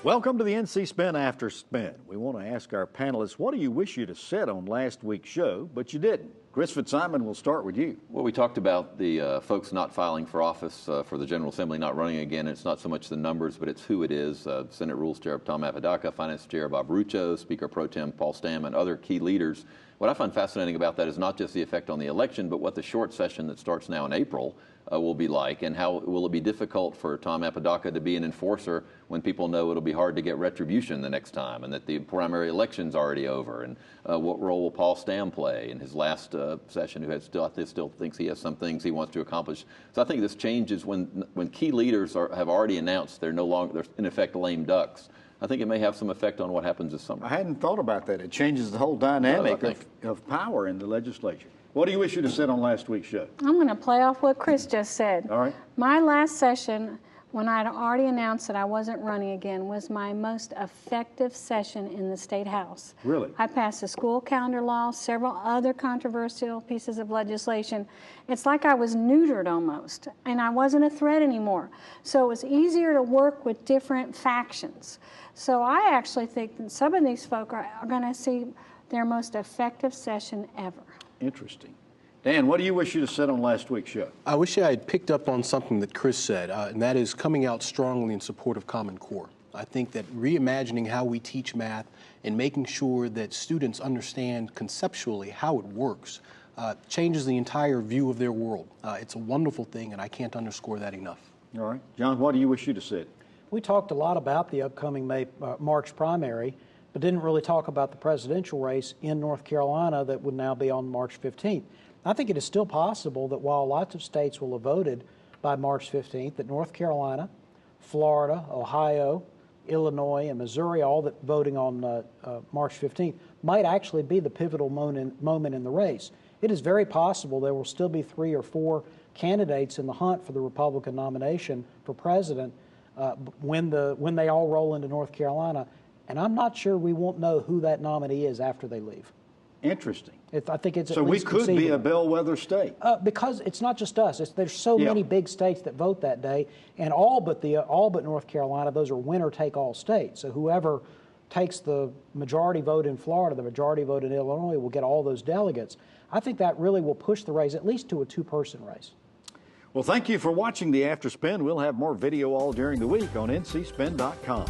Welcome to the NC Spin After Spin. We want to ask our panelists, what do you wish you'd have said on last week's show, but you didn't? Chris Fitzsimon, we'll start with you. Well, we talked about the folks not filing for office for the General Assembly, not running again. It's not so much the numbers, but it's who it is. Senate Rules Chair Tom Apodaca, Finance Chair Bob Rucho, Speaker Pro Tem Paul Stam, and other key leaders. What I find fascinating about that is not just the effect on the election, but what the short session that starts now in April will be like, and how will it be difficult for Tom Apodaca to be an enforcer when people know it'll be hard to get retribution the next time, and that the primary election's already over, and what role will Paul Stam play in his last session, who still thinks he has some things he wants to accomplish. So I think this changes when key leaders have already announced they're in effect lame ducks. I think it may have some effect on what happens this summer. I hadn't thought about that. It changes the whole dynamic of power in the legislature. What do you wish you'd have said on last week's show? I'm going to play off what Chris just said. All right. My last session, when I'd already announced that I wasn't running again, was my most effective session in the State House. Really? I passed a school calendar law, several other controversial pieces of legislation. It's like I was neutered almost, and I wasn't a threat anymore. So it was easier to work with different factions. So I actually think that some of these folk are going to see their most effective session ever. Interesting. Dan, what do you wish you'd have said on last week's show? I wish I had picked up on something that Chris said, and that is coming out strongly in support of Common Core. I think that reimagining how we teach math and making sure that students understand conceptually how it works changes the entire view of their world. It's a wonderful thing, and I can't underscore that enough. All right. John, what do you wish you'd have said? We talked a lot about the upcoming March primary, but didn't really talk about the presidential race in North Carolina that would now be on March 15th. I think it is still possible that while lots of states will have voted by March 15th, that North Carolina, Florida, Ohio, Illinois, and Missouri, all that voting on March 15th, might actually be the pivotal moment in the race. It is very possible there will still be 3 or 4 candidates in the hunt for the Republican nomination for president when they all roll into North Carolina. And I'm not sure we won't know who that nominee is after they leave. Interesting. I think it's so we could be a bellwether state. Because it's not just us. There's so many big states that vote that day, and all but North Carolina, those are winner-take-all states. So whoever takes the majority vote in Florida, the majority vote in Illinois, will get all those delegates. I think that really will push the race at least to a 2-person race. Well, thank you for watching the After Spin. We'll have more video all during the week on ncspin.com.